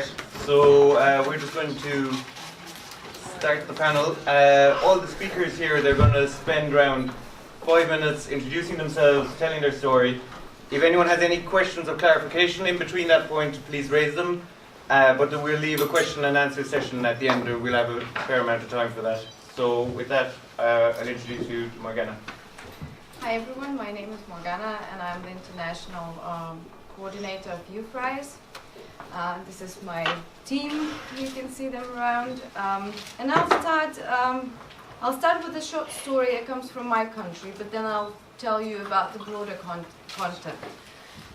start. So we're just going to start the panel. All the speakers here, they're going to spend around 5 minutes introducing themselves, telling their story. If anyone has any questions or clarification in between that point, please raise them. But then we'll leave a question and answer session at the end, or we'll have a fair amount of time for that. So with that, I'll introduce you to Morgana. Hi everyone, my name is Morgana and I'm the international coordinator of Youth Rise. This is my team, you can see them around. And I'll start with a short story. It comes from my country, but then I'll tell you about the broader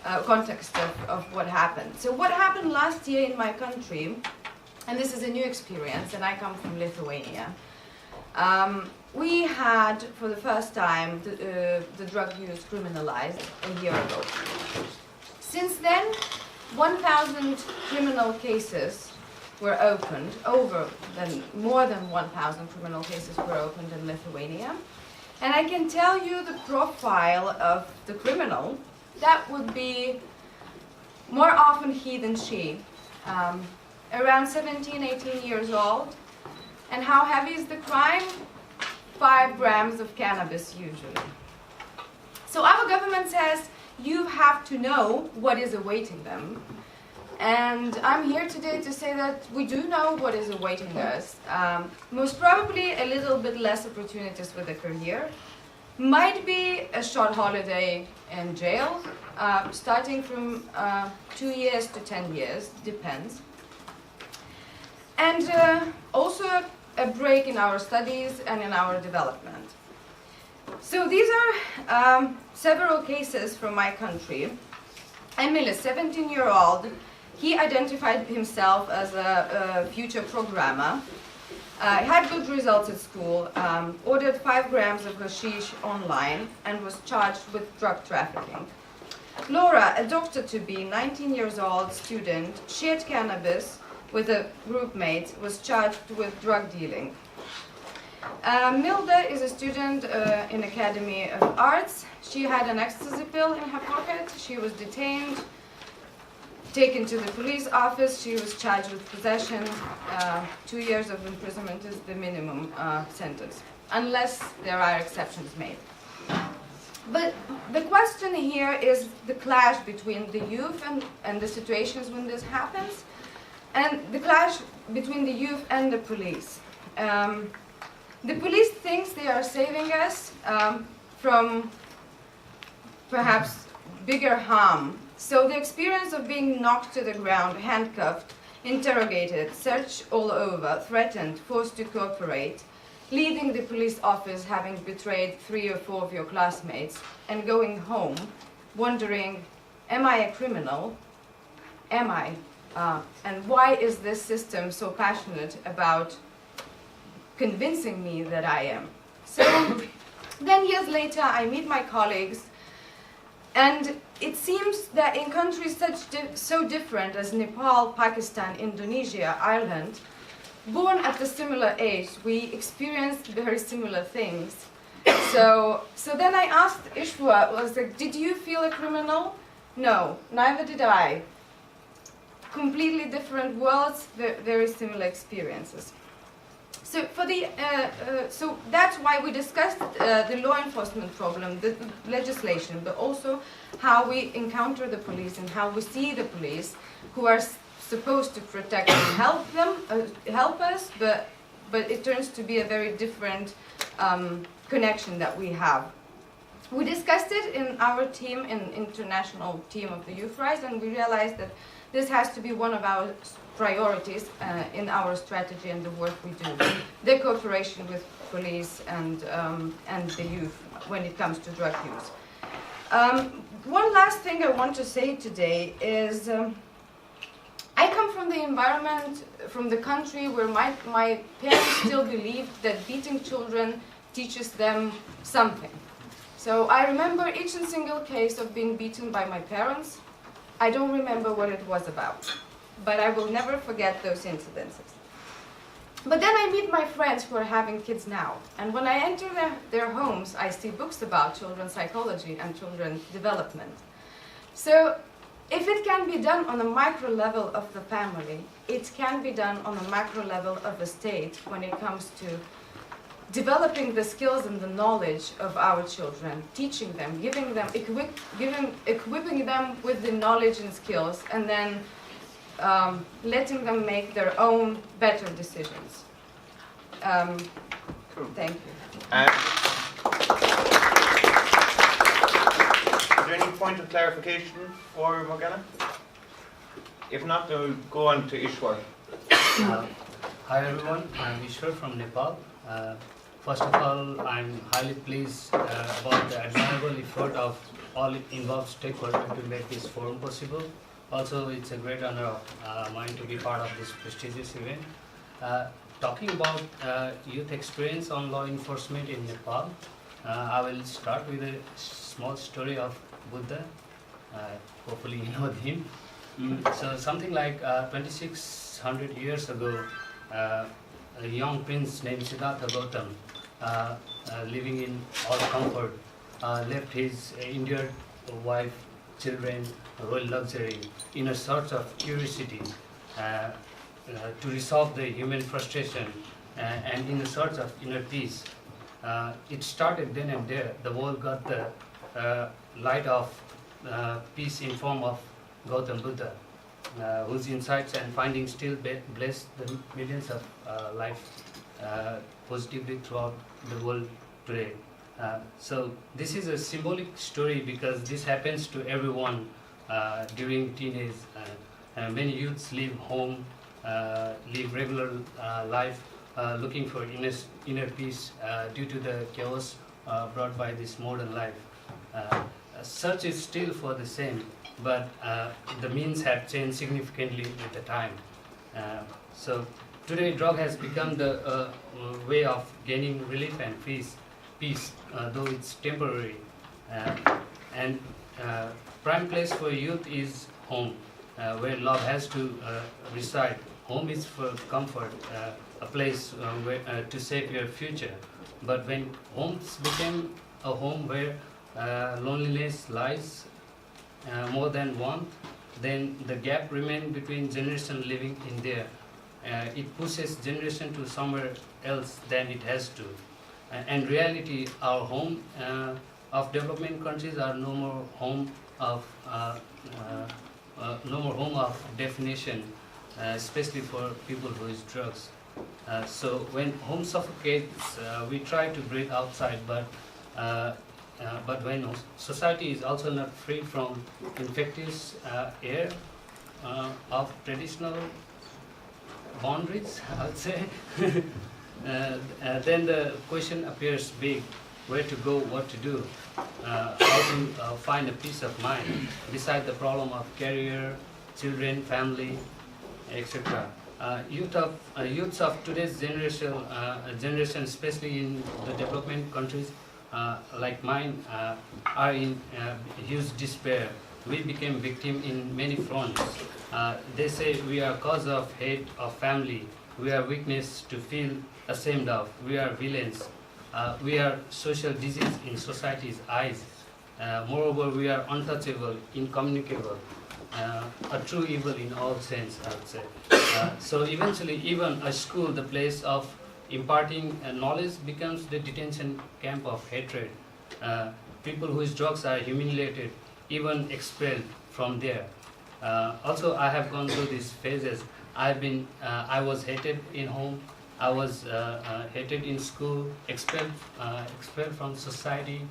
context of what happened. So what happened last year in my country, and this is a new experience, and I come from Lithuania. We had, for the first time, the drug use criminalized a year ago. Since then, 1,000 criminal cases were opened, more than 1,000 criminal cases were opened in Lithuania. And I can tell you the profile of the criminal, that would be more often he than she. Around 17, 18 years old. And how heavy is the crime? 5 grams of cannabis usually. So our government says you have to know what is awaiting them. And I'm here today to say that we do know what is awaiting us. Most probably a little bit less opportunities with a career. Might be a short holiday in jail, starting from 2 years to 10 years, depends. And also a break in our studies and in our development. So these are several cases from my country. Emil, a 17-year-old, he identified himself as a future programmer, had good results at school, ordered 5 grams of hashish online and was charged with drug trafficking. Laura, a doctor-to-be, 19 years old student, shared cannabis with a group mate, was charged with drug dealing. Milda is a student in Academy of Arts. She had an ecstasy pill in her pocket. She was detained, taken to the police office. She was charged with possession. 2 years of imprisonment is the minimum sentence, unless there are exceptions made. But the question here is the clash between the youth and the situations when this happens, and the clash between the youth and the police. The police thinks they are saving us from perhaps bigger harm. So the experience of being knocked to the ground, handcuffed, interrogated, searched all over, threatened, forced to cooperate, leaving the police office having betrayed 3 or 4 of your classmates, and going home wondering, am I a criminal? Am I? And why is this system so passionate about convincing me that I am? So then years later I meet my colleagues, and it seems that in countries so different as Nepal, Pakistan, Indonesia, Ireland, born at a similar age, we experienced very similar things. So then I asked Ishwor, I was like, did you feel a criminal? No, neither did I. Completely different worlds, very similar experiences. So so that's why we discussed the law enforcement problem, the legislation, but also how we encounter the police and how we see the police, who are supposed to protect and help us, but it turns to be a very different connection that we have. We discussed it in our team, in international team of the Youth Rise, and we realized that this has to be one of our priorities in our strategy and the work we do. The cooperation with police and the youth when it comes to drug use. One last thing I want to say today is I come from the environment, from the country where my parents still believed that beating children teaches them something. So I remember each and single case of being beaten by my parents. I don't remember what it was about, but I will never forget those incidences. But then I meet my friends who are having kids now, and when I enter their homes, I see books about children's psychology and children's development. So if it can be done on a micro level of the family, it can be done on a macro level of a state when it comes to developing the skills and the knowledge of our children, teaching them, giving them, equipping them with the knowledge and skills, and then letting them make their own better decisions. Cool. Thank you. Is there any point of clarification for Morgana? If not, then we'll go on to Ishwor. Hi everyone, I'm Ishwor from Nepal. First of all, I'm highly pleased about the admirable effort of all involved stakeholders to make this forum possible. Also, it's a great honor of mine to be part of this prestigious event. Talking about youth experience on law enforcement in Nepal, I will start with a small story of Buddha. Hopefully you know him. So something like 2600 years ago, a young prince named Siddhartha Gautam, living in all comfort, left his injured wife, children, royal luxury in a search of curiosity to resolve the human frustration and in a search of inner peace. It started then and there. The world got the light of peace in form of Gautam Buddha, whose insights and findings still bless the millions of lives positively throughout the world today. So this is a symbolic story because this happens to everyone during teenage. Many youths leave home, live regular life, looking for inner peace due to the chaos brought by this modern life. Search is still for the same, but the means have changed significantly with the time. So today, drug has become the way of gaining relief and peace, though it's temporary. And prime place for youth is home, where love has to reside. Home is for comfort, a place where, to save your future. But when homes became a home where loneliness lies more than warmth, then the gap remains between generation living in there. It pushes generation to somewhere else than it has to. And reality, our home of development countries are no more home of definition, especially for people who use drugs. So when home suffocates, we try to breathe outside, but when society is also not free from infectious air of traditional boundaries, I would say, then the question appears big: where to go, what to do, how to find a peace of mind beside the problem of career, children, family, etc. Youths of today's generation, especially in the development countries like mine, are in huge despair. We became victim in many fronts. They say we are cause of hate of family. We are weakness to feel ashamed of. We are villains. We are social disease in society's eyes. Moreover, we are untouchable, incommunicable, a true evil in all sense, I would say. So eventually, even a school, the place of imparting knowledge, becomes the detention camp of hatred. People whose drugs are humiliated, even expelled from there. Also, I have gone through these phases. I was hated in home. I was hated in school, expelled from society.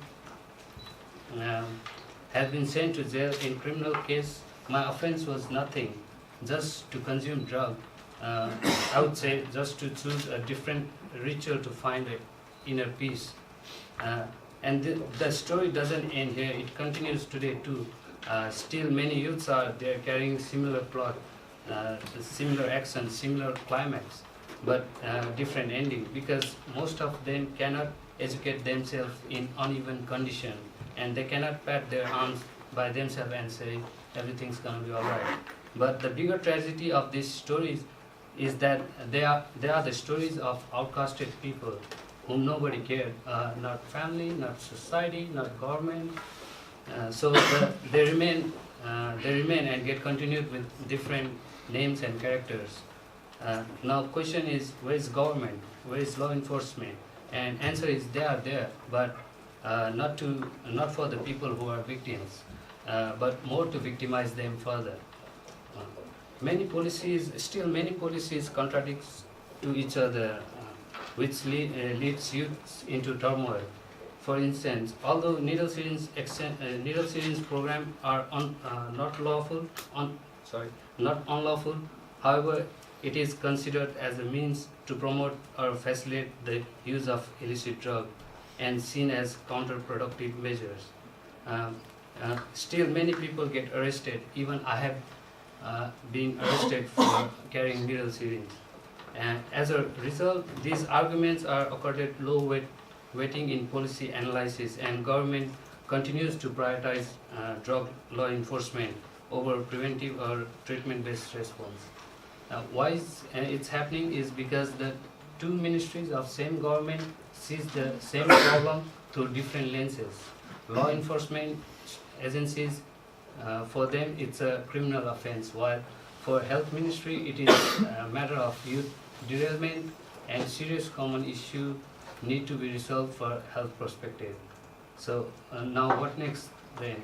Had been sent to jail in criminal case. My offense was nothing, just to consume drug. I would say just to choose a different ritual to find an inner peace. And the story doesn't end here. It continues today too. Still, many youths are there carrying similar plot, similar action, similar climax, but different ending, because most of them cannot educate themselves in uneven condition, and they cannot pat their arms by themselves and say everything's gonna be all right. But the bigger tragedy of these stories is that they are the stories of outcasted people whom nobody cared, not family, not society, not government. So they remain they remain and get continued with different names and characters. Now question is, where is government? Where is law enforcement? And answer is they are there, but not for the people who are victims, but more to victimize them further. Many policies contradict to each other, which leads youth into turmoil. For instance, although needle syringe program are not unlawful, however, it is considered as a means to promote or facilitate the use of illicit drug and seen as counterproductive measures. Still, many people get arrested. Even I have been arrested for carrying needle syringe. And as a result, these arguments are accorded low weighting in policy analysis, and government continues to prioritize drug law enforcement over preventive or treatment-based response. Why it's happening is because the two ministries of same government sees the same problem through different lenses. Law enforcement agencies, for them it's a criminal offense, while for health ministry it is a matter of youth derailment and serious common issue need to be resolved for health perspective. So now what next then?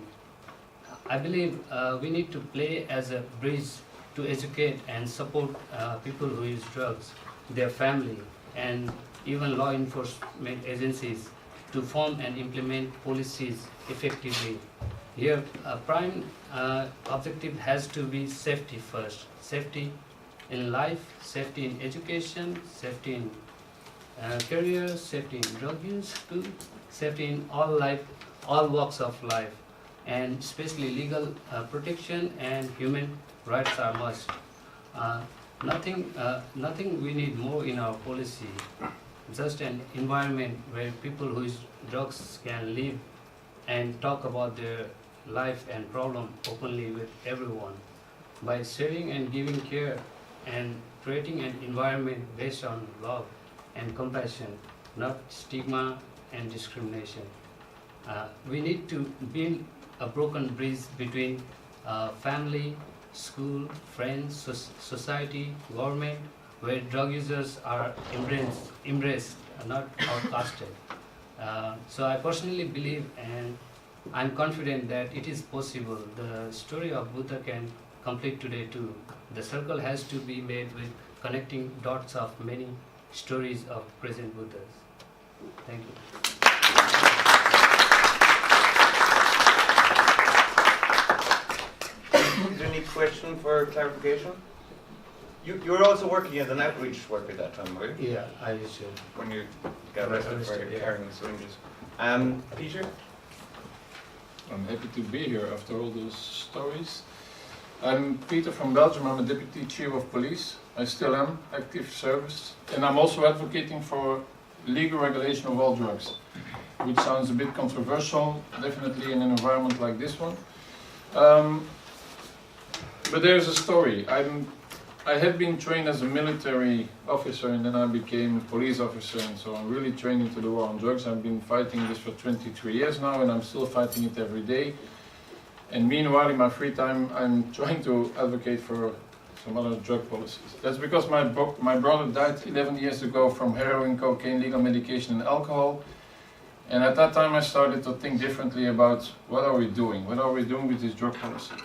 I believe we need to play as a bridge to educate and support people who use drugs, their family, and even law enforcement agencies to form and implement policies effectively. Here, prime objective has to be safety first. Safety in life, safety in education, safety in career, safety in drug use too, safety in all walks of life, and especially legal protection and human rights are must. Nothing we need more in our policy, just an environment where people who use drugs can live and talk about their life and problem openly with everyone. By sharing and giving care and creating an environment based on love and compassion, not stigma and discrimination. We need to build a broken bridge between family, school, friends, society, government, where drug users are embraced, not outcasted. So I personally believe and I'm confident that it is possible. The story of Buddha can complete today too. The circle has to be made with connecting dots of many stories of present Buddhas. Thank you. Is there any question for clarification? You were also working as an outreach worker at that time, were you? Yeah, I should. When you got arrested for carrying syringes. Peter? I'm happy to be here after all those stories. I'm Peter from Belgium. I'm a Deputy Chief of Police. I still am, active service. And I'm also advocating for legal regulation of all drugs, which sounds a bit controversial, definitely in an environment like this one. But there's a story. I had been trained as a military officer and then I became a police officer, and so I'm really trained into the war on drugs. I've been fighting this for 23 years now and I'm still fighting it every day. And meanwhile, in my free time, I'm trying to advocate for some other drug policies. That's because my brother died 11 years ago from heroin, cocaine, legal medication and alcohol. And at that time I started to think differently about what are we doing? What are we doing with this drug policy?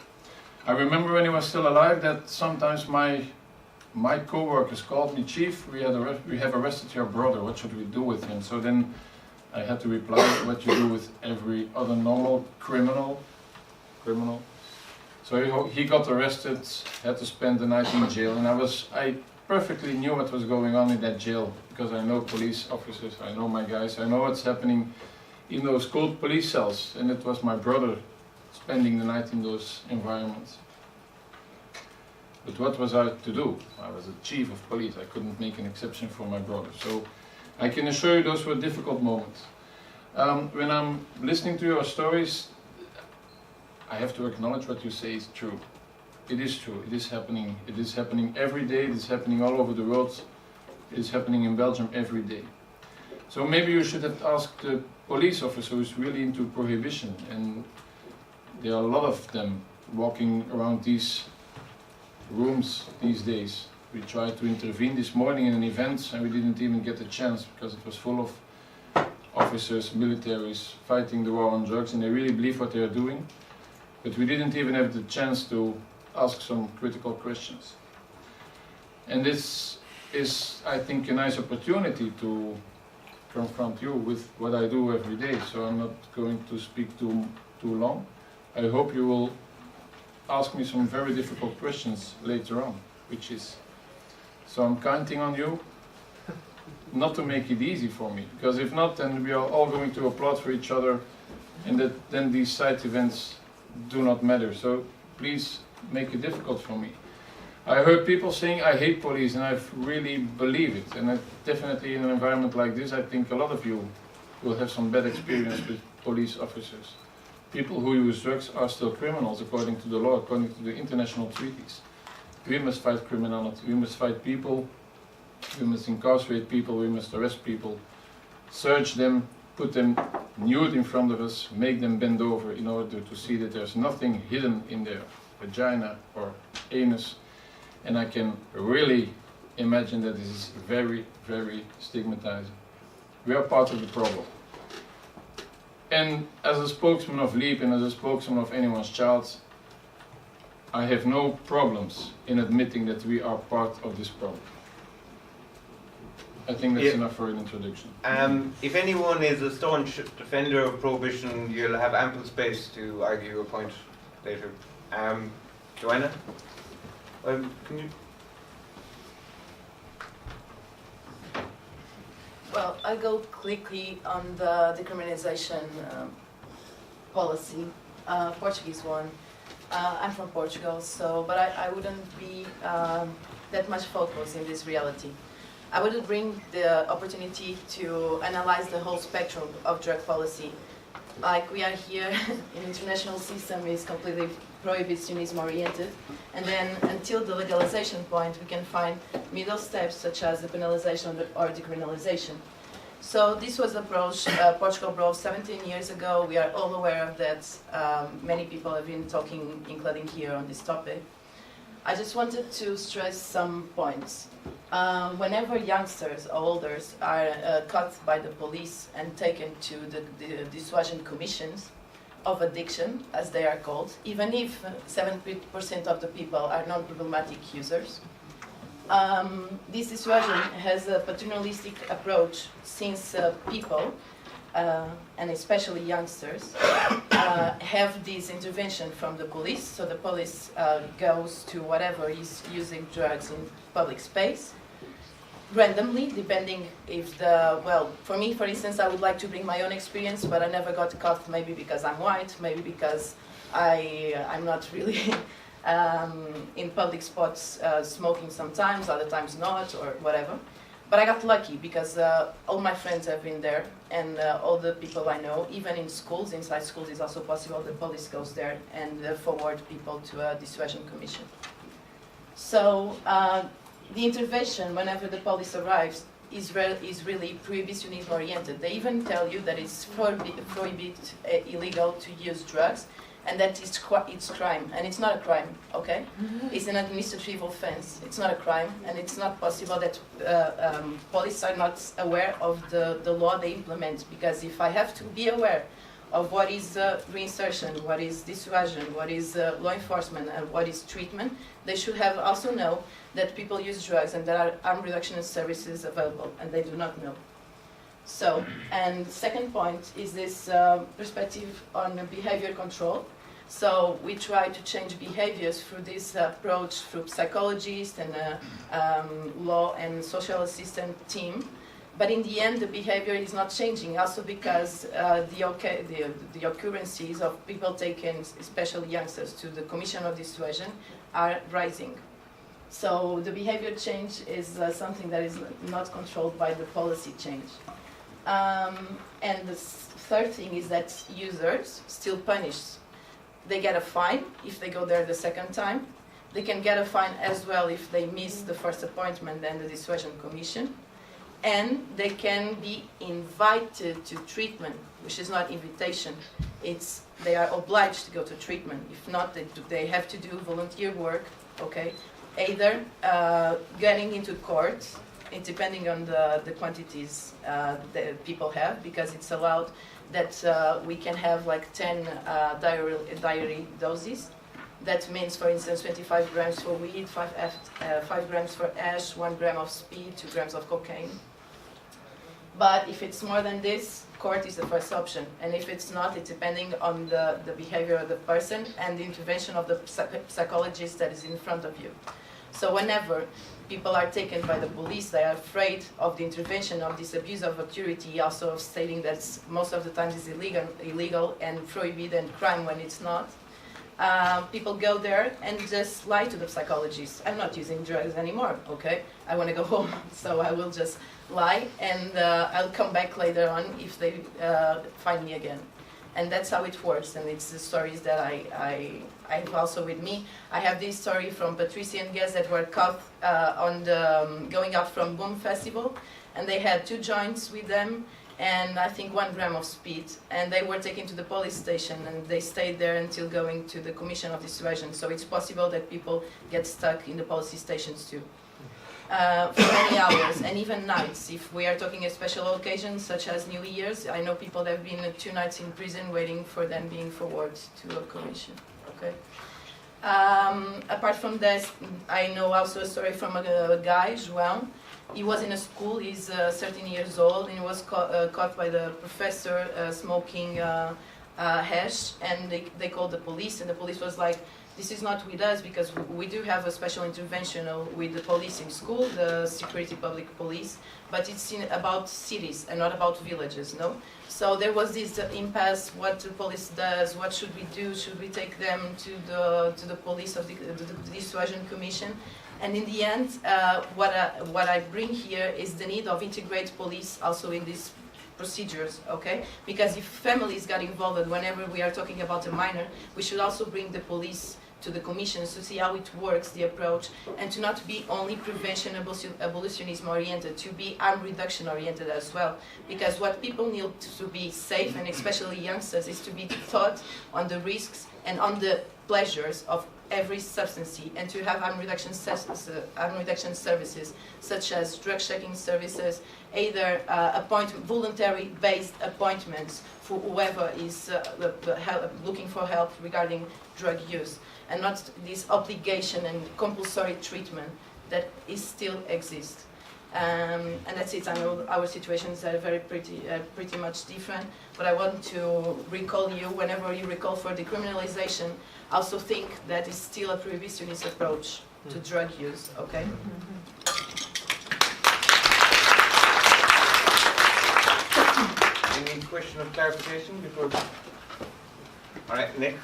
I remember when he was still alive that sometimes my co-workers called me, Chief, we have arrested your brother, what should we do with him? So then I had to reply, what you do with every other normal criminal. So he got arrested, had to spend the night in jail, and I perfectly knew what was going on in that jail, because I know police officers, I know my guys, I know what's happening in those cold police cells, and it was my brother spending the night in those environments. But what was I to do? I was a chief of police, I couldn't make an exception for my brother. So I can assure you those were difficult moments. When I'm listening to your stories, I have to acknowledge what you say is true. It is true, it is happening. It is happening every day, it is happening all over the world. It is happening in Belgium every day. So maybe you should have asked the police officer who's really into prohibition, and there are a lot of them walking around these rooms these days. We tried to intervene this morning in an event and we didn't even get a chance because it was full of officers, militaries fighting the war on drugs, and they really believe what they are doing. But we didn't even have the chance to ask some critical questions. And this is, I think, a nice opportunity to confront you with what I do every day, so I'm not going to speak too long. I hope you will ask me some very difficult questions later on, which is, so I'm counting on you not to make it easy for me, because if not, then we are all going to applaud for each other, and then these side events do not matter. So please make it difficult for me. I heard people saying I hate police, and I really believe it. And definitely in an environment like this, I think a lot of you will have some bad experience with police officers. People who use drugs are still criminals according to the law, according to the international treaties. We must fight criminality, we must fight people, we must incarcerate people, we must arrest people, search them, put them nude in front of us, make them bend over in order to see that there's nothing hidden in their vagina or anus. And I can really imagine that this is very, very stigmatizing. We are part of the problem. And as a spokesman of LEAP and as a spokesman of anyone's child, I have no problems in admitting that we are part of this problem. I think that's enough for an introduction. If anyone is a staunch defender of prohibition, you'll have ample space to argue your point later. Joana? Can you? Well, I'll go quickly on the decriminalization policy, Portuguese one. I'm from Portugal, but I wouldn't be that much focused in this reality. I would bring the opportunity to analyze the whole spectrum of drug policy. Like we are here, an international system is completely prohibitionism oriented, and then until the legalization point we can find middle steps such as the penalization or decriminalization. So this was the approach Portugal brought 17 years ago. We are all aware of that. Many people have been talking, including here, on this topic. I just wanted to stress some points. Whenever youngsters or elders are caught by the police and taken to the dissuasion commissions of addiction, as they are called, even if 70% of the people are non-problematic users, this dissuasion has a paternalistic approach since people, and especially youngsters, have this intervention from the police. So the police goes to whatever is using drugs in public space, randomly, depending if well, for me, for instance, I would like to bring my own experience, but I never got caught, maybe because I'm white, maybe because I'm not really in public spots smoking sometimes, other times not, or whatever. But I got lucky because all my friends have been there, and all the people I know, even in schools, inside schools is also possible, the police goes there and forward people to a dissuasion commission. So the intervention, whenever the police arrives, is really prohibitionism oriented. They even tell you that it's illegal to use drugs, and that it's crime, and it's not a crime, okay? It's an administrative offense. It's not a crime, and it's not possible that police are not aware of the law they implement, because if I have to be aware of what is reinsertion, what is dissuasion, what is law enforcement, and what is treatment, they should have also know that people use drugs and there are harm reduction services available, and they do not know. So, and second point is this perspective on behavior control. So we try to change behaviors through this approach through psychologists and law and social assistant team. But in the end, the behavior is not changing, also because the occurrences of people taken, especially youngsters, to the commission of dissuasion are rising. So the behavior change is something that is not controlled by the policy change. And the third thing is that users still punished. They get a fine if they go there the second time. They can get a fine as well if they miss the first appointment and the dissuasion commission. And they can be invited to treatment, which is not invitation. they are obliged to go to treatment. If not, they have to do volunteer work, okay? Either getting into court, depending on the quantities that people have, because it's allowed that we can have like 10 diary doses. That means, for instance, 25 grams for weed, 5 grams for ash, 1 gram of speed, 2 grams of cocaine. But if it's more than this, court is the first option. And if it's not, it's depending on the behavior of the person and the intervention of the psychologist that is in front of you. So whenever people are taken by the police, they are afraid of the intervention of this abuse of authority, also stating that most of the times is illegal and prohibited and crime when it's not. People go there and just lie to the psychologist. I'm not using drugs anymore, okay? I want to go home, so I will just lie, and I'll come back later on if they find me again. And that's how it works, and it's the stories that I have also with me. I have this story from Patricia and guests that were caught on the going out from Boom Festival, and they had 2 joints with them, and I think 1 gram of speed, and they were taken to the police station, and they stayed there until going to the Commission of Dissuasion. So it's possible that people get stuck in the police stations too. For many hours, and even nights. If we are talking a special occasions such as New Year's, I know people that have been 2 nights in prison waiting for them being forwarded to a commission. Okay. Apart from that, I know also a story from a guy, Joana. He was in a school, he's 13 years old, and he was caught by the professor smoking hash, and they called the police, and the police was like, this is not with us, because we do have a special intervention with the police in school, the security public police, but it's about cities and not about villages, no? So there was this impasse, what the police does, what should we do, should we take them to the police of the Dissuasion Commission? And in the end, what I bring here is the need of integrate police also in these procedures, okay? Because if families got involved, whenever we are talking about a minor, we should also bring the police to the commissions to see how it works, the approach, and to not be only prevention abolitionism oriented, to be harm reduction oriented as well. Because what people need to be safe, and especially youngsters, is to be taught on the risks and on the pleasures of every substance, and to have harm reduction services such as drug checking services, either voluntary based appointments for whoever is looking for help regarding drug use, and not this obligation and compulsory treatment that still exists. And that's it. I know our situations are pretty much different, but I want to recall you, whenever you recall for decriminalization, also think that it's still a prohibitionist approach to drug use, okay? Any question of clarification before? All right, Nick.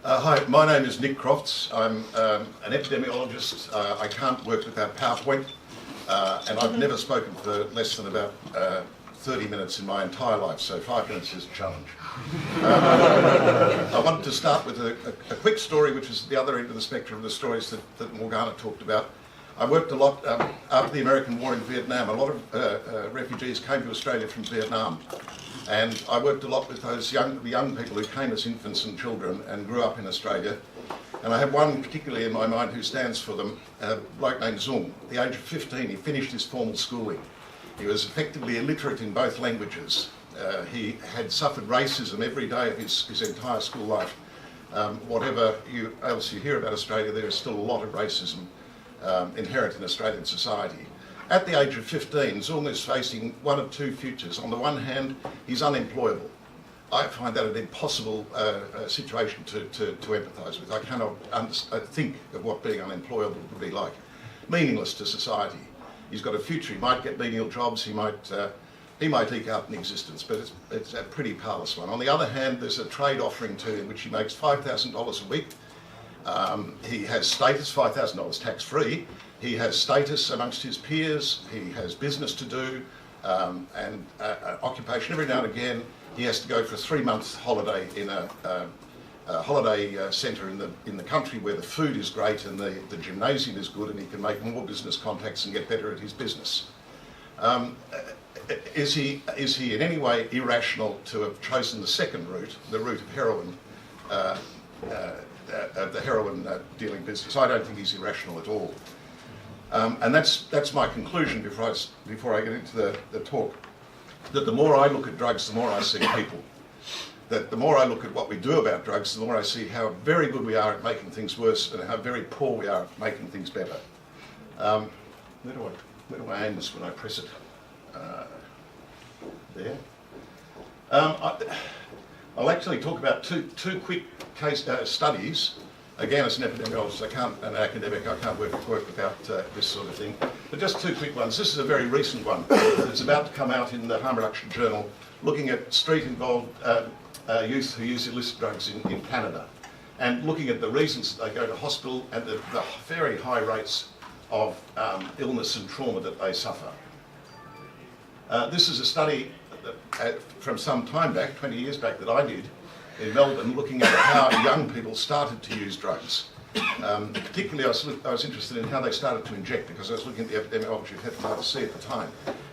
Hi, my name is Nick Crofts. I'm an epidemiologist. I can't work without PowerPoint, and I've never spoken for less than about 30 minutes in my entire life, so 5 minutes is a challenge. I wanted to start with a quick story, which is the other end of the spectrum of the stories that Morgana talked about. I worked a lot after the American war in Vietnam. A lot of refugees came to Australia from Vietnam. And I worked a lot with those young people who came as infants and children and grew up in Australia. And I have one particularly in my mind who stands for them, a bloke named Zung. At the age of 15, he finished his formal schooling. He was effectively illiterate in both languages. He had suffered racism every day of his entire school life. Whatever else you hear about Australia, there is still a lot of racism inherent in Australian society. At the age of 15, Zung is facing one of 2 futures. On the one hand, he's unemployable. I find that an impossible situation to empathise with. I cannot think of what being unemployable would be like. Meaningless to society. He's got a future. He might get menial jobs. He might eke out an existence, but it's a pretty powerless one. On the other hand, there's a trade offering to him, which he makes $5,000 a week. He has status, $5,000 tax-free. He has status amongst his peers. He has business to do and occupation. Every now and again, he has to go for a 3-month holiday in a holiday centre in the country where the food is great and the gymnasium is good, and he can make more business contacts and get better at his business. Is he in any way irrational to have chosen the second route, the route of heroin, the heroin dealing business? I don't think he's irrational at all. And that's my conclusion before I get into the talk. That the more I look at drugs, the more I see people. That the more I look at what we do about drugs, the more I see how very good we are at making things worse and how very poor we are at making things better. Where do I aim this when I press it? There. I'll actually talk about two quick case studies. Again, as an epidemiologist, an academic, I can't work without this sort of thing. But just two quick ones. This is a very recent one. It's about to come out in the Harm Reduction Journal, looking at street-involved youth who use illicit drugs in Canada, and looking at the reasons that they go to hospital and the very high rates of illness and trauma that they suffer. This is a study from some time back, 20 years back, that I did in Melbourne, looking at how young people started to use drugs. Particularly, I was interested in how they started to inject, because I was looking at the epidemiology of hepatitis C at the time.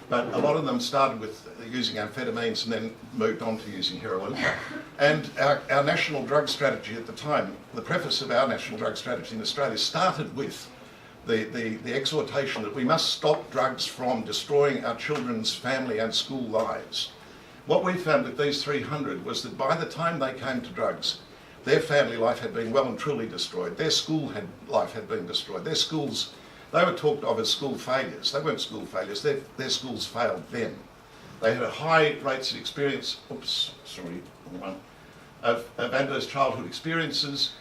But a lot of them started with using amphetamines and then moved on to using heroin. And our national drug strategy at the time, the preface of our national drug strategy in Australia started with the exhortation that we must stop drugs from destroying our children's family and school lives. What we found with these 300 was that by the time they came to drugs, their family life had been well and truly destroyed. Their school life had been destroyed. Their schools, they were talked of as school failures. They weren't school failures, their schools failed them. They had a high rates of experience, of adverse childhood experiences,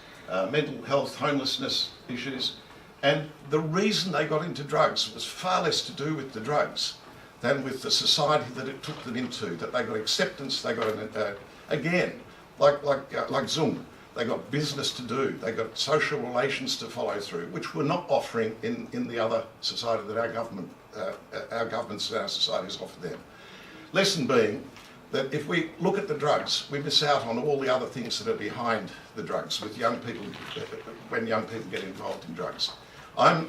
mental health, homelessness issues. And the reason they got into drugs was far less to do with the drugs than with the society that it took them into, that they got acceptance, they got, again, like Zoom, they got business to do, they got social relations to follow through, which we're not offering in the other society that our governments and our societies offer them. Lesson being that if we look at the drugs, we miss out on all the other things that are behind the drugs with young people, when young people get involved in drugs. I'm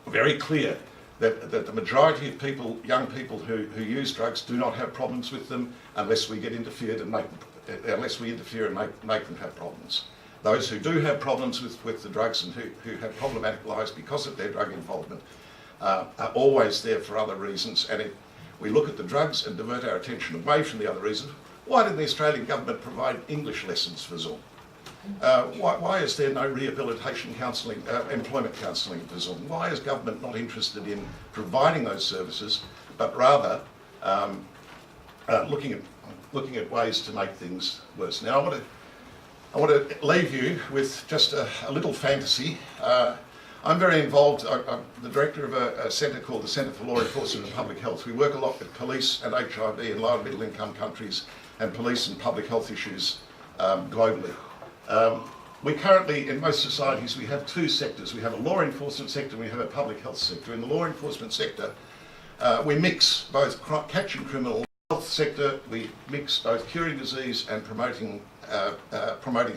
very clear that the majority of people, young people who use drugs, do not have problems with them unless we get interfered and unless we interfere and make them have problems. Those who do have problems with the drugs and who have problematic lives because of their drug involvement are always there for other reasons. And if we look at the drugs and divert our attention away from the other reasons, why did the Australian government provide English lessons for Zoom? Why is there no rehabilitation counselling, employment counselling for Zoom? Why is government not interested in providing those services, but rather looking at ways to make things worse? Now, I want to leave you with just a little fantasy. I'm very involved. I'm the director of a centre called the Centre for Law Enforcement and Public Health. We work a lot with police and HIV in low and middle income countries, and police and public health issues globally. We currently, in most societies, we have two sectors. We have a law enforcement sector and we have a public health sector. In the law enforcement sector, we mix both catching criminal health sector, we mix both curing disease and promoting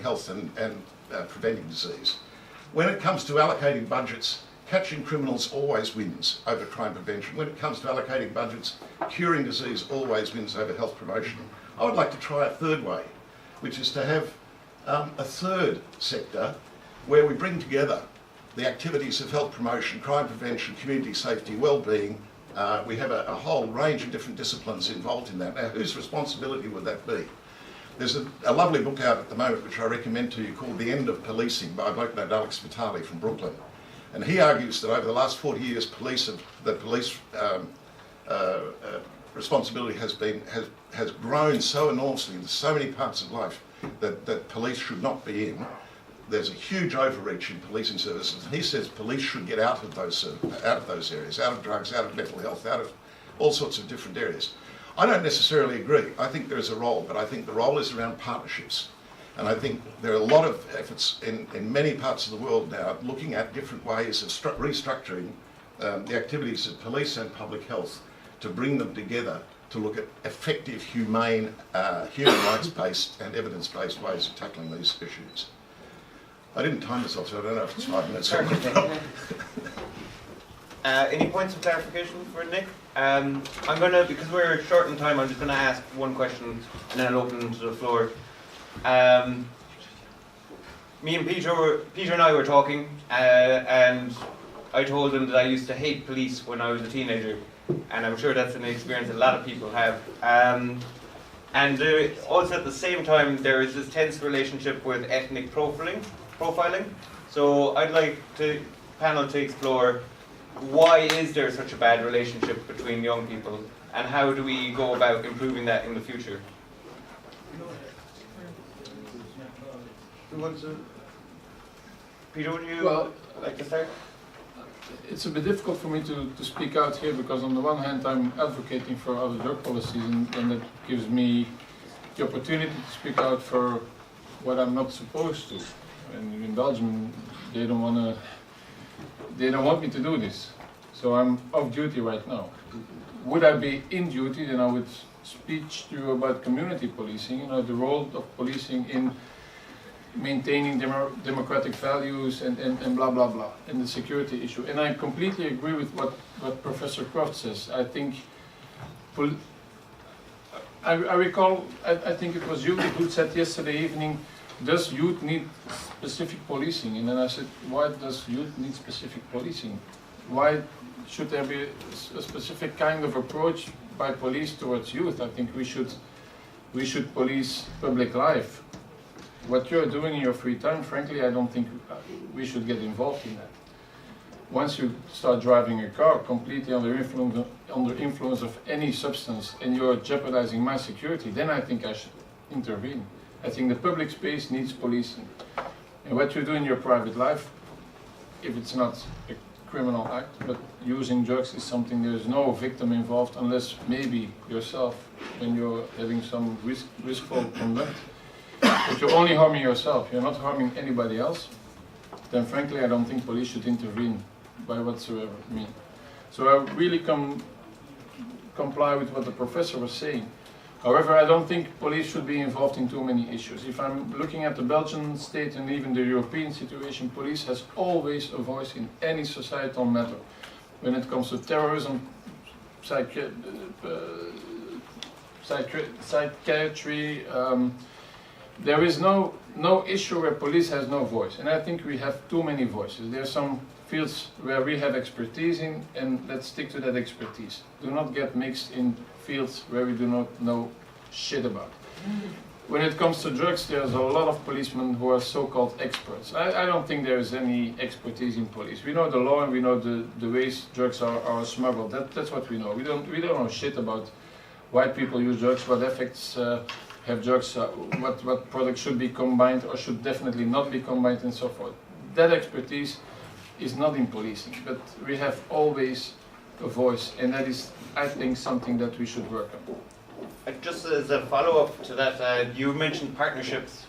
health and preventing disease. When it comes to allocating budgets, catching criminals always wins over crime prevention. When it comes to allocating budgets, curing disease always wins over health promotion. I would like to try a third way, which is to have a third sector where we bring together the activities of health promotion, crime prevention, community safety, well-being. We have a whole range of different disciplines involved in that. Now, whose responsibility would that be? There's a lovely book out at the moment which I recommend to you called The End of Policing by a bloke named Alex Vitale from Brooklyn. And he argues that over the last 40 years, police responsibility has grown so enormously in so many parts of life that police should not be in. There's a huge overreach in policing services. And he says police should get out of those areas, out of drugs, out of mental health, out of all sorts of different areas. I don't necessarily agree. I think there is a role, but I think the role is around partnerships. And I think there are a lot of efforts in many parts of the world now looking at different ways of restructuring the activities of police and public health to bring them together to look at effective, humane, human rights-based and evidence-based ways of tackling these issues. I didn't time myself, so I don't know if it's 5 minutes or not. Any points of clarification for Nick? I'm gonna, because we're short in time, I'm just gonna ask one question and then I'll open to the floor. Me and Peter and I were talking, and I told him that I used to hate police when I was a teenager, and I'm sure that's an experience that a lot of people have. And also at the same time, there is this tense relationship with ethnic profiling. So I'd like the panel to explore, why is there such a bad relationship between young people, and how do we go about improving that in the future? Who wants to? Peter, would you like to start? It's a bit difficult for me to speak out here because on the one hand I'm advocating for other drug policies and that gives me the opportunity to speak out for what I'm not supposed to. And in Belgium they don't want me to do this. So I'm off duty right now. Would I be in duty, then I would speak to you about community policing, you know, the role of policing in maintaining democratic values and blah blah blah, and the security issue. And I completely agree with what Professor Crofts says. I think I recall, I think it was you who said yesterday evening, does youth need specific policing? And then I said, why does youth need specific policing? Why should there be a specific kind of approach by police towards youth? I think we should police public life. What you're doing in your free time, frankly, I don't think we should get involved in that. Once you start driving a car completely under influence of any substance and you're jeopardizing my security, then I think I should intervene. I think the public space needs policing. And what you do in your private life, if it's not a criminal act, but using drugs is something, there's no victim involved unless maybe yourself when you're having some riskful conduct. If you're only harming yourself, you're not harming anybody else, then frankly I don't think police should intervene by whatsoever mean. So I really comply with what the professor was saying. However, I don't think police should be involved in too many issues. If I'm looking at the Belgian state and even the European situation, police has always a voice in any societal matter. When it comes to terrorism, psychiatry, there is no issue where police has no voice, and I think we have too many voices. There are some fields where we have expertise in, and let's stick to that expertise. Do not get mixed in fields where we do not know shit about. When it comes to drugs, there's a lot of policemen who are so-called experts. I don't think there is any expertise in police. We know the law and we know the ways drugs are smuggled. That's what we know. We don't know shit about why people use drugs, what effects have drugs, what products should be combined or should definitely not be combined and so forth. That expertise is not in policing, but we have always a voice, and that is, I think, something that we should work on. Just as a follow-up to that, you mentioned partnerships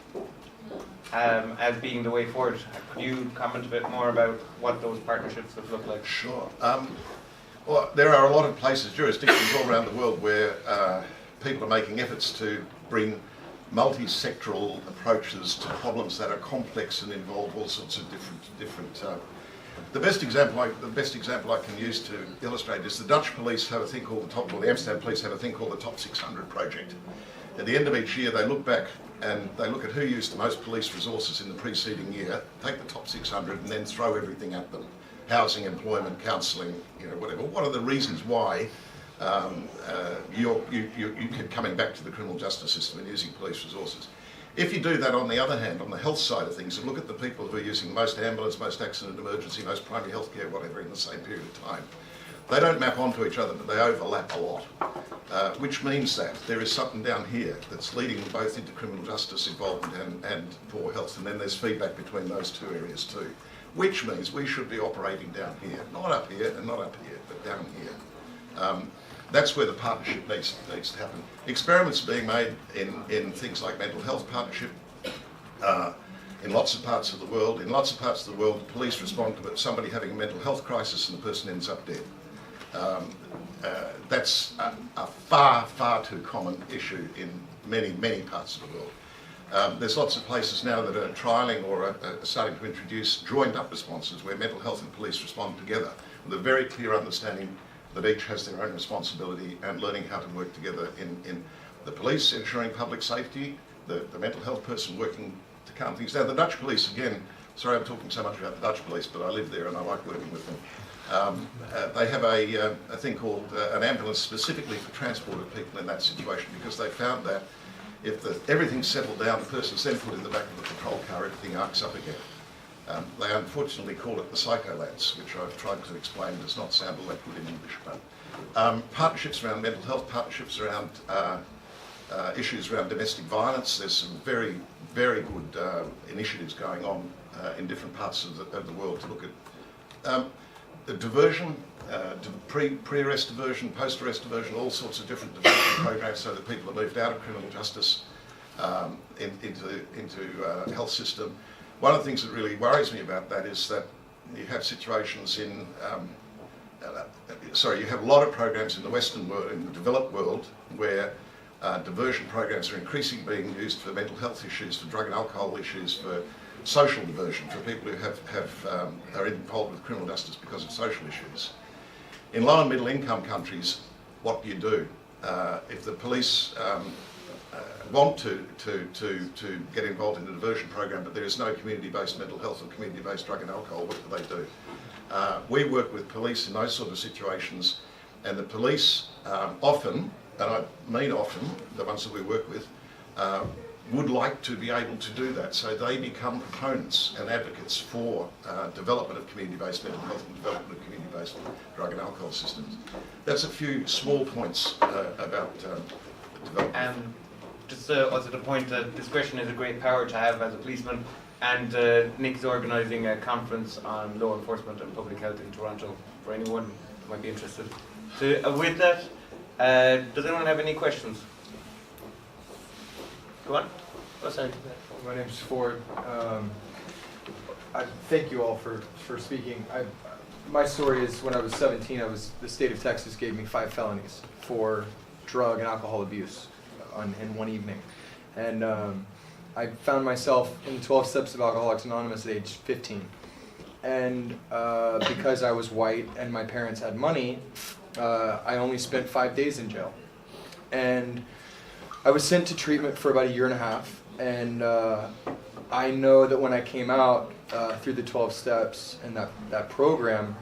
as being the way forward. Could you comment a bit more about what those partnerships would look like? Sure. Well, there are a lot of places, jurisdictions all around the world where people are making efforts to bring multi-sectoral approaches to problems that are complex and involve all sorts of different. The best example I can use to illustrate is the Dutch police have a thing called the Amsterdam police have a thing called the Top 600 project. At the end of each year, they look back and they look at who used the most police resources in the preceding year, take the top 600, and then throw everything at them: housing, employment, counselling, whatever. What are the reasons why you're coming back to the criminal justice system and using police resources? If you do that, on the other hand, on the health side of things, and look at the people who are using most ambulance, most accident emergency, most primary health care, whatever, in the same period of time, they don't map onto each other, but they overlap a lot, which means that there is something down here that's leading them both into criminal justice involvement and poor health, and then there's feedback between those two areas too, which means we should be operating down here, not up here and not up here, but down here. That's where the partnership needs to happen. Experiments are being made in things like mental health partnership in lots of parts of the world. In lots of parts of the world, police respond to somebody having a mental health crisis and the person ends up dead. That's a far, far too common issue in many, many parts of the world. There's lots of places now that are trialling or are starting to introduce joined up responses where mental health and police respond together, with a very clear understanding that each has their own responsibility and learning how to work together in the police, ensuring public safety, the mental health person working to calm things down. The Dutch police, again, sorry I'm talking so much about the Dutch police, but I live there and I like working with them. They have a thing called an ambulance specifically for transport of people in that situation, because they found that if everything's settled down, the person's then put in the back of the patrol car, everything arcs up again. They unfortunately call it the psycholance, which I've tried to explain does not sound all that good in English. But partnerships around mental health, partnerships around issues around domestic violence. There's some very, very good initiatives going on in different parts of the world to look at the diversion, pre-arrest diversion, post-arrest diversion, all sorts of different diversion programs so that people are moved out of criminal justice into health system. One of the things that really worries me about that is that you have situations in, you have a lot of programs in the Western world, in the developed world, where diversion programs are increasingly being used for mental health issues, for drug and alcohol issues, for social diversion, for people who are involved with criminal justice because of social issues. In low and middle income countries, what do you do? If the police want to get involved in a diversion program, but there is no community-based mental health or community-based drug and alcohol, what do they do? We work with police in those sort of situations, and the police often, and I mean often, the ones that we work with, would like to be able to do that. So they become proponents and advocates for development of community-based mental health and development of community-based drug and alcohol systems. That's a few small points about development. Just also the point that discretion is a great power to have as a policeman, and Nick's organising a conference on law enforcement and public health in Toronto for anyone who might be interested. So with that, does anyone have any questions? Go on. Oh, sorry. My name's Ishwor. I thank you all for speaking. My story is when I was 17, the state of Texas gave me 5 felonies for drug and alcohol abuse in one evening. And I found myself in 12 Steps of Alcoholics Anonymous at age 15. And because I was white and my parents had money, I only spent 5 days in jail. And I was sent to treatment for about 1.5 years, and I know that when I came out through the 12 steps and that program,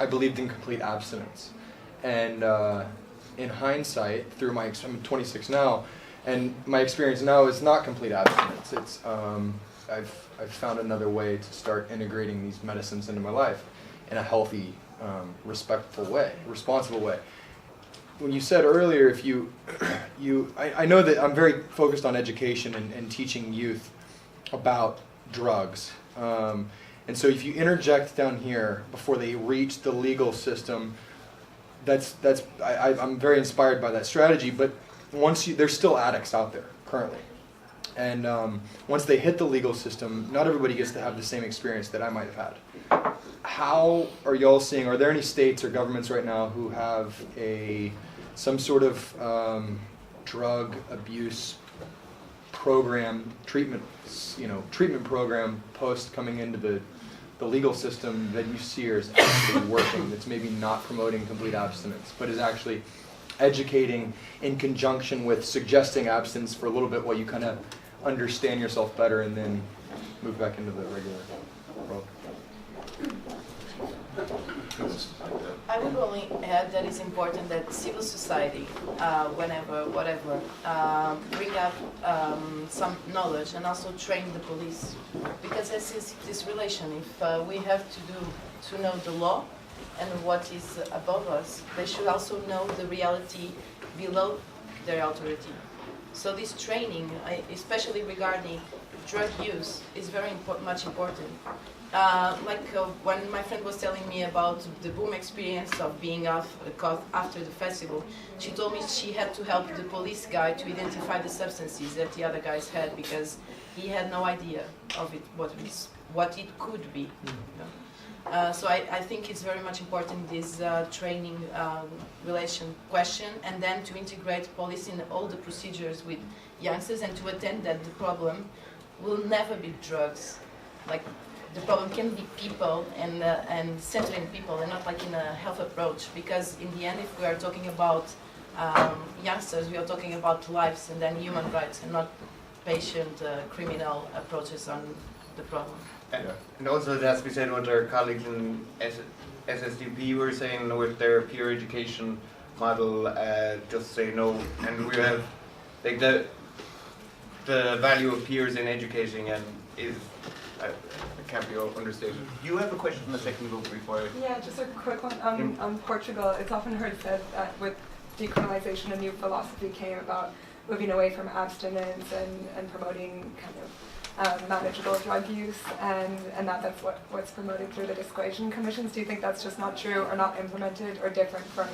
I believed in complete abstinence. And in hindsight, I'm 26 now, and my experience now is not complete abstinence. It's I've found another way to start integrating these medicines into my life in a healthy, respectful way, responsible way. When you said earlier, I know that I'm very focused on education and teaching youth about drugs. And so if you interject down here before they reach the legal system, I'm very inspired by that strategy. But there's still addicts out there currently. And once they hit the legal system, not everybody gets to have the same experience that I might have had. How are y'all seeing, are there any states or governments right now who have some sort of drug abuse program, treatment program post coming into the legal system that you see is actually working, that's maybe not promoting complete abstinence, but is actually educating in conjunction with suggesting abstinence for a little bit while you kind of understand yourself better and then move back into the regular world? I would only add that it's important that civil society, whatever, bring up some knowledge and also train the police, because this relation. If we have to know the law and what is above us, they should also know the reality below their authority. So this training, especially regarding drug use, is very much important. When my friend was telling me about the boom experience of being caught after the festival, she told me she had to help the police guy to identify the substances that the other guys had because he had no idea of it, what it could be. So I think it's very much important, this training relation question, and then to integrate police in all the procedures with youngsters and to attend that the problem will never be drugs. Like the problem can be people and centering people and not like in a health approach, because in the end, if we are talking about youngsters, we are talking about lives and then human rights and not patient criminal approaches on the problem. And also it has to be said what our colleagues in SSDP were saying with their peer education model, just say no, and we have like the value of peers in educating and is it can't be understated. Do you have a question on the second group before I... Yeah, just a quick one on Portugal. It's often heard said that with decriminalization, a new philosophy came about moving away from abstinence and promoting kind of manageable drug use, and that's what's promoted through the dissuasion commissions. Do you think that's just not true or not implemented or different from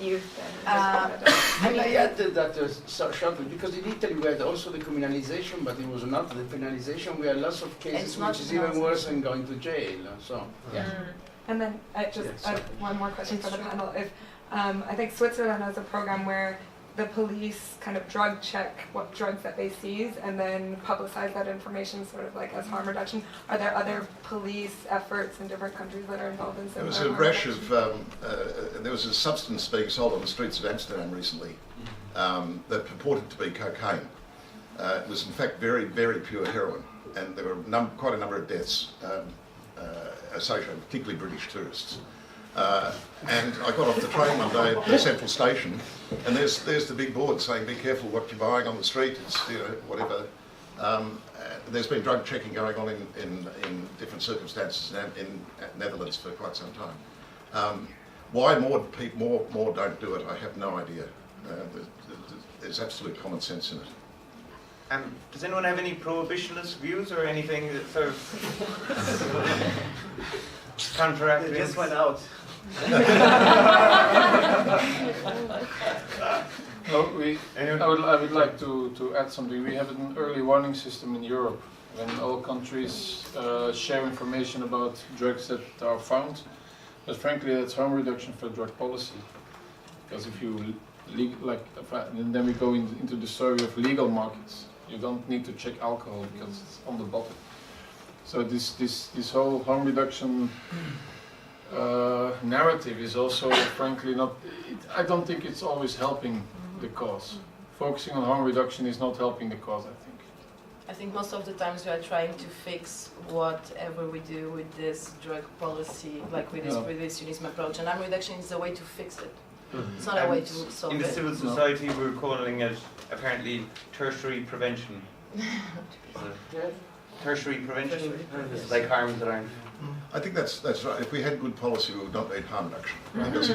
youth and I mean, I added that shortly, because in Italy we had also the criminalization, but it was not the penalization. We had lots of cases which is even worse than going to jail. So, yeah. And then one more question for the panel. If I think Switzerland has a program where the police kind of drug check what drugs that they seize and then publicize that information sort of like as harm reduction. Are there other police efforts in different countries that are involved in similar? There was a rash of, there was a substance being sold on the streets of Amsterdam recently that purported to be cocaine. It was in fact very, very pure heroin, and there were quite a number of deaths associated, particularly British tourists. And I got off the train one day at the central station, and there's the big board saying, "Be careful what you're buying on the street." It's whatever. There's been drug checking going on in different circumstances in Netherlands for quite some time. Why more don't do it? I have no idea. There's absolute common sense in it. Does anyone have any prohibitionist views or anything that sort of counteract It this? just went out. I would like to add something. We have an early warning system in Europe when all countries share information about drugs that are found. But frankly, that's harm reduction for drug policy. Because if you and then we go into the story of legal markets. You don't need to check alcohol because it's on the bottle. So this whole harm reduction narrative is also, frankly, not. I don't think it's always helping the cause. Focusing on harm reduction is not helping the cause, I think. I think most of the times we are trying to fix whatever we do with this drug policy, like with this reductionism approach, and harm reduction is a way to fix it. It's not a way to solve it. In the civil society, we're calling it apparently tertiary prevention. Tertiary prevention, like harms that aren't. I think that's right. If we had good policy, we would not need harm reduction. Because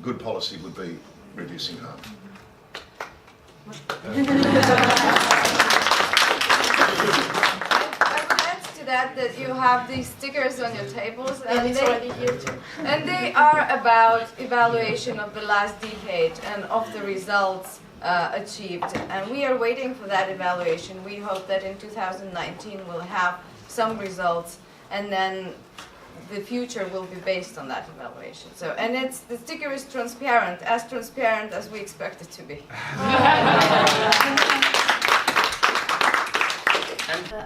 good policy would be reducing harm. That you have these stickers on your tables, And it's already here too. and they are about evaluation of the last decade and of the results achieved. And we are waiting for that evaluation. We hope that in 2019 we'll have some results, and then the future will be based on that evaluation. So, and the sticker is transparent as we expect it to be.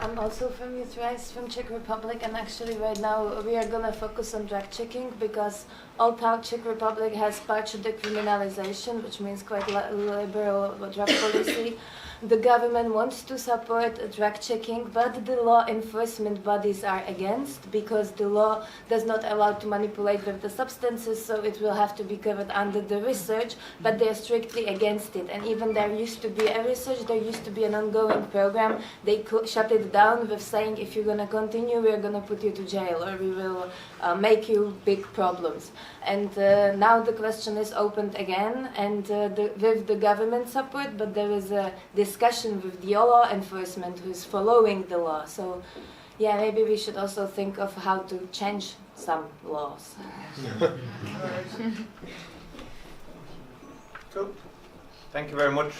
I'm also from Youth Rights from Czech Republic, and actually right now we are going to focus on drug checking because although Czech Republic has partial decriminalization, which means quite liberal drug policy, the government wants to support drug checking, but the law enforcement bodies are against because the law does not allow to manipulate with the substances, so it will have to be covered under the research, but they are strictly against it. And even there used to be a research, there used to be an ongoing program, they shut it down with saying if you're going to continue, we're going to put you to jail or we will make you big problems. And now the question is opened again, and with the government support, but there is a discussion with the law enforcement who is following the law. So, yeah, maybe we should also think of how to change some laws. Cool. Thank you very much.